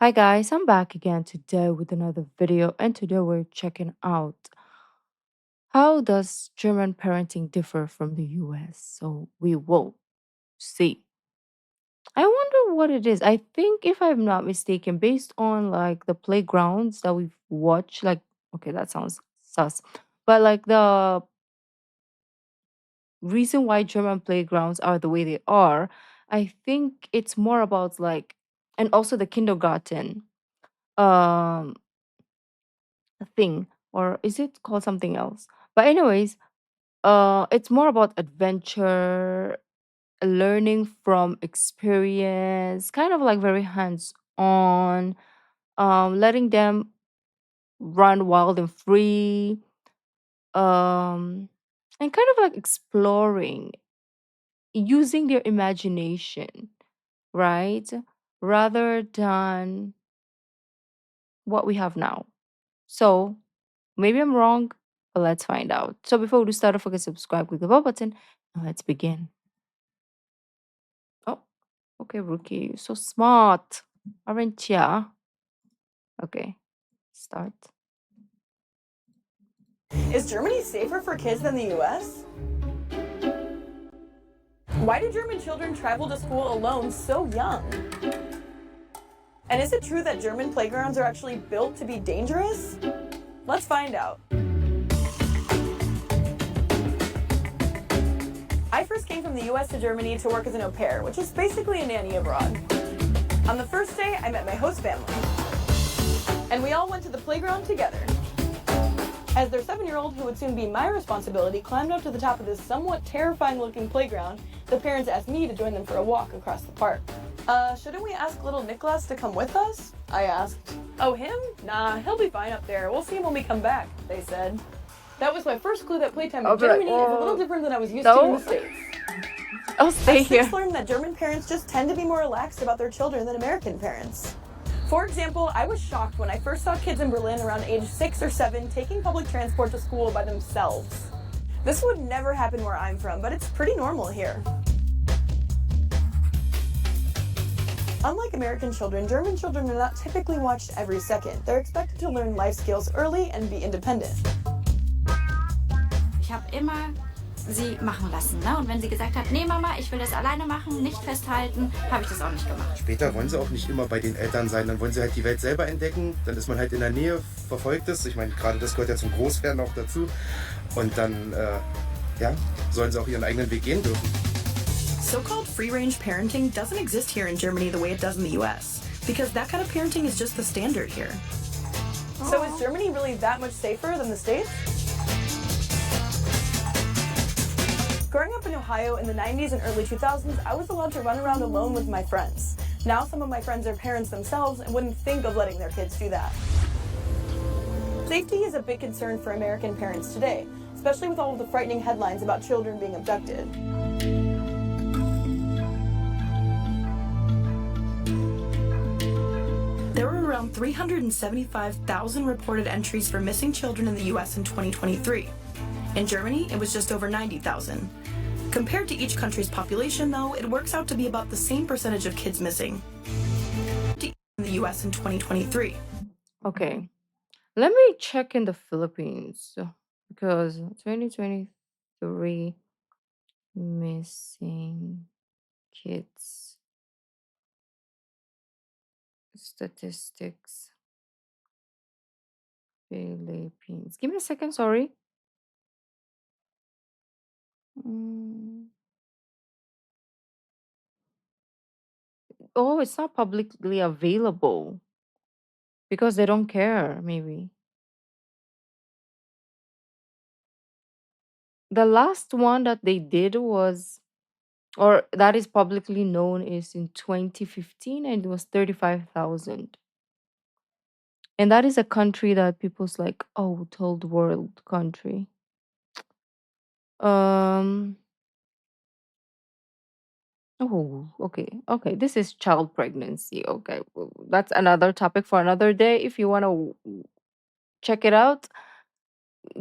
Hi guys, I'm back again today with another video, and today we're checking out how does German parenting differ from the US? So we will see. I wonder what it is. I think if I'm not mistaken, based on like the playgrounds that we've watched, like okay, that sounds sus. But like the reason why German playgrounds are the way they are, I think it's more about like and also the kindergarten. Um thing, or is it called something else? But anyways, it's more about adventure, learning from experience, kind of like very hands on, letting them run wild and free, um and kind of like exploring, using their imagination, right, rather than what we have now. So maybe I'm wrong, but let's find out. So before we start, don't forget to subscribe, click the bell button, and let's begin. Oh, okay, Rookie, you're so smart, aren't ya? Okay, start. Is Germany safer for kids than the US? Why do German children travel to school alone so young? And is it true that German playgrounds are actually built to be dangerous? Let's find out. I first came from the US to Germany to work as an au pair, which is basically a nanny abroad. On the first day, I met my host family, and we all went to the playground together. As their 7-year-old, who would soon be my responsibility, climbed up to the top of this somewhat terrifying-looking playground, the parents asked me to join them for a walk across the park. Shouldn't we ask little Nicholas to come with us? I asked. Oh, him? Nah, he'll be fine up there. We'll see him when we come back, they said. That was my first clue that playtime I'll in be like, Germany is a little different than I was used to in no, the States. I'll stay I since here. learned that German parents just tend to be more relaxed about their children than American parents. For example, I was shocked when I first saw kids in Berlin around age 6 or 7 taking public transport to school by themselves. This would never happen where I'm from, but it's pretty normal here. Unlike American children, German children are not typically watched every second. They're expected to learn life skills early and be independent. Ich habe immer sie machen lassen. Ne? Und wenn sie gesagt hat, nee Mama, ich will das alleine machen, nicht festhalten, habe ich das auch nicht gemacht. Später wollen sie auch nicht immer bei den Eltern sein, dann wollen sie halt die Welt selber entdecken, dann ist man halt in der Nähe, verfolgt es. Ich meine, gerade das gehört ja zum Großwerden auch dazu. Und dann, sollen sie auch ihren eigenen Weg gehen dürfen. So-called free-range parenting doesn't exist here in Germany the way it does in the US, because that kind of parenting is just the standard here. So is Germany really that much safer than the States? Growing up in Ohio in the 90s and early 2000s, I was allowed to run around alone with my friends. Now some of my friends are parents themselves and wouldn't think of letting their kids do that. Safety is a big concern for American parents today, especially with all of the frightening headlines about children being abducted. There were around 375,000 reported entries for missing children in the US in 2023. In Germany, it was just over 90,000. Compared to each country's population, though, it works out to be about the same percentage of kids missing in the US in 2023. Okay, let me check in the Philippines because 2023 missing kids statistics, Philippines. Give me a second, sorry. Mm. Oh, it's not publicly available because they don't care, maybe. The last one that they did was, or that is publicly known, is in 2015 and it was 35,000. And that is a country that people's like, oh, third world country. Um, oh, okay. Okay. This is child pregnancy. Okay. Well, that's another topic for another day. If you want to check it out,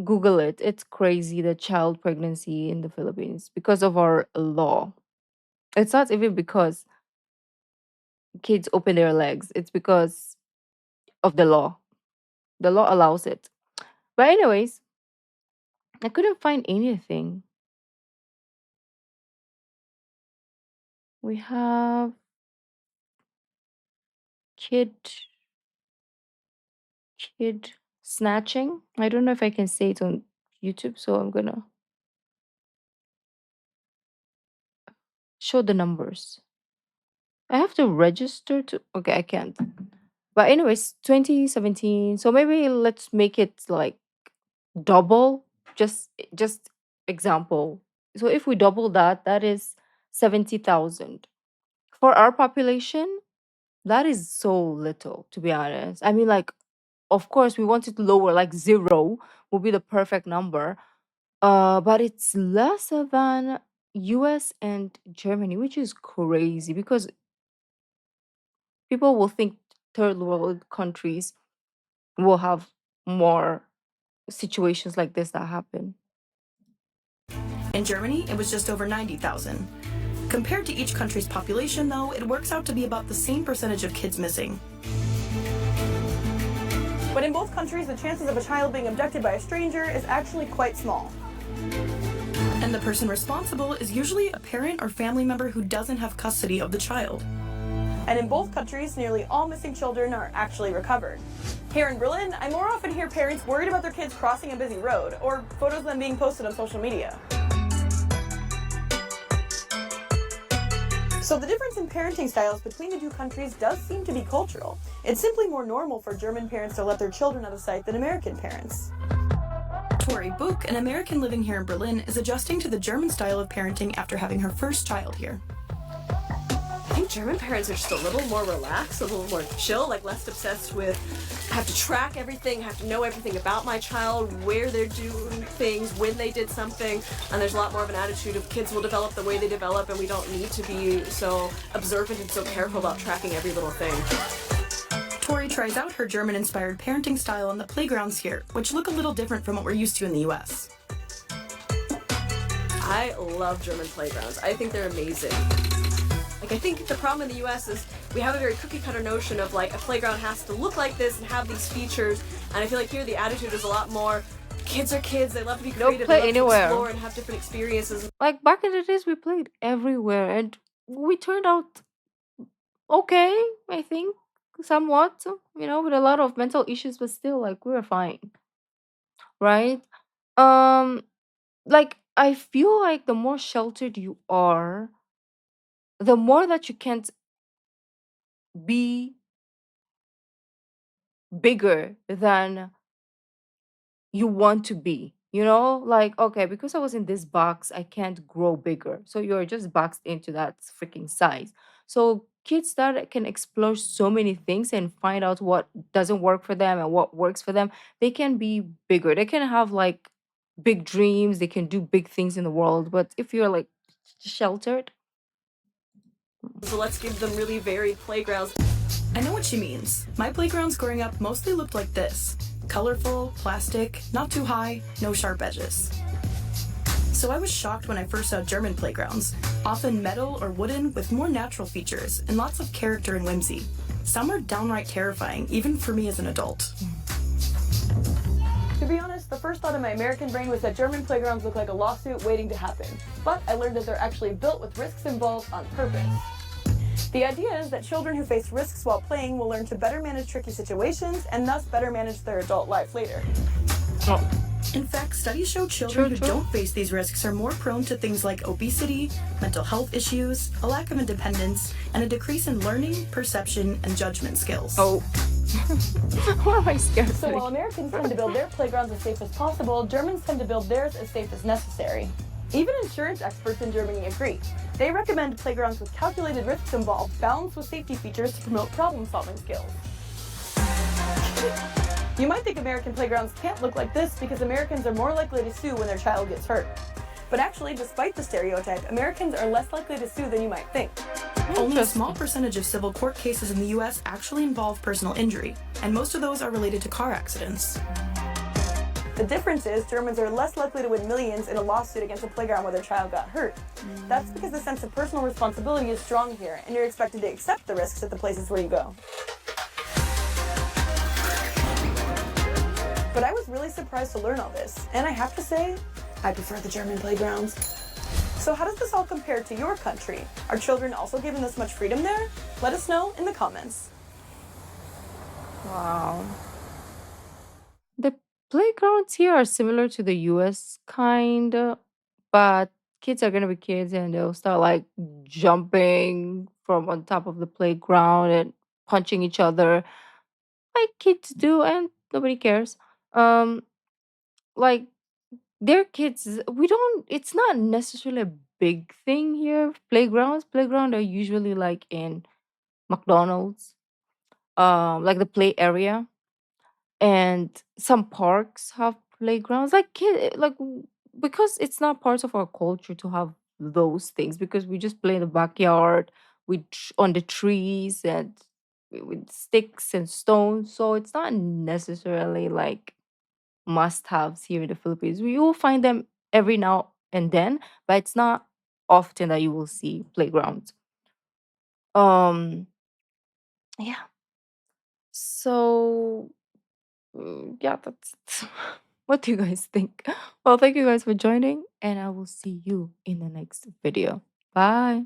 Google it. It's crazy, the child pregnancy in the Philippines because of our law. It's not even because kids open their legs. It's because of the law. The law allows it. But anyways, I couldn't find anything. We have kid kid snatching. I don't know if I can say it on YouTube, so I'm gonna show the numbers. I have to register to. Okay, I can't. But anyways, 2017. So maybe let's make it like double. Just example. So if we double that, that is 70,000. For our population, that is so little, to be honest. I mean, like, of course, we want it lower, like zero will be the perfect number. But it's lesser than US and Germany, which is crazy because people will think third world countries will have more situations like this that happen. In Germany, it was just over 90,000. Compared to each country's population, though, it works out to be about the same percentage of kids missing. But in both countries, the chances of a child being abducted by a stranger is actually quite small. And the person responsible is usually a parent or family member who doesn't have custody of the child. And in both countries, nearly all missing children are actually recovered. Here in Berlin, I more often hear parents worried about their kids crossing a busy road, or photos of them being posted on social media. So the difference in parenting styles between the two countries does seem to be cultural. It's simply more normal for German parents to let their children out of sight than American parents. Tori Book, an American living here in Berlin, is adjusting to the German style of parenting after having her first child here. I think German parents are just a little more relaxed, a little more chill, like less obsessed with I have to track everything, have to know everything about my child, where they're doing things, when they did something, and there's a lot more of an attitude of kids will develop the way they develop and we don't need to be so observant and so careful about tracking every little thing. Tori tries out her German-inspired parenting style on the playgrounds here, which look a little different from what we're used to in the US. I love German playgrounds. I think they're amazing. Like, I think the problem in the US is we have a very cookie-cutter notion of, like, a playground has to look like this and have these features, and I feel like here the attitude is a lot more, kids are kids, they love to be creative, play they love anywhere. to explore and have different experiences. Like back in the days, we played everywhere and we turned out okay, I think, somewhat, with a lot of mental issues, but still, like, we were fine, right? Um, like, I feel like the more sheltered you are, the more that you can't be bigger than you want to be. Like, okay, because I was in this box, I can't grow bigger. So you're just boxed into that freaking size. So kids that can explore so many things and find out what doesn't work for them and what works for them, they can be bigger. They can have like big dreams, they can do big things in the world. But if you're like sheltered, So let's give them really varied playgrounds. I know what she means. My playgrounds growing up mostly looked like this. Colorful, plastic, not too high, no sharp edges. So I was shocked when I first saw German playgrounds, often metal or wooden with more natural features and lots of character and whimsy. Some are downright terrifying, even for me as an adult. To be honest, the first thought in my American brain was that German playgrounds look like a lawsuit waiting to happen. But I learned that they're actually built with risks involved on purpose. The idea is that children who face risks while playing will learn to better manage tricky situations and thus better manage their adult life later. In fact, studies show children who don't face these risks are more prone to things like obesity, mental health issues, a lack of independence, and a decrease in learning, perception, and judgment skills. oh, what am I scared So of? while Americans tend to build their playgrounds as safe as possible, Germans tend to build theirs as safe as necessary. Even insurance experts in Germany agree. They recommend playgrounds with calculated risks involved, balanced with safety features to promote problem-solving skills. You might think American playgrounds can't look like this because Americans are more likely to sue when their child gets hurt. But actually, despite the stereotype, Americans are less likely to sue than you might think. Only a small percentage of civil court cases in the US actually involve personal injury, and most of those are related to car accidents. The difference is Germans are less likely to win millions in a lawsuit against a playground where their child got hurt. That's because the sense of personal responsibility is strong here, and you're expected to accept the risks at the places where you go. But I was really surprised to learn all this, and I have to say, I prefer the German playgrounds. So how does this all compare to your country? Are children also given this much freedom there? Let us know in the comments. Wow. The playgrounds here are similar to the US kind, but kids are gonna be kids and they'll start like jumping from on top of the playground and punching each other like kids do, and nobody cares. Um, like their kids, we don't. It's not necessarily a big thing here. Playground are usually like in McDonald's, like the play area, and some parks have playgrounds because it's not part of our culture to have those things because we just play in the backyard on the trees and with sticks and stones, so it's not necessarily like must-haves here in the Philippines. We will find them every now and then, but it's not often that you will see playgrounds. um yeah, so yeah, that's it. What do you guys think? Well, thank you guys for joining, and I will see you in the next video. Bye.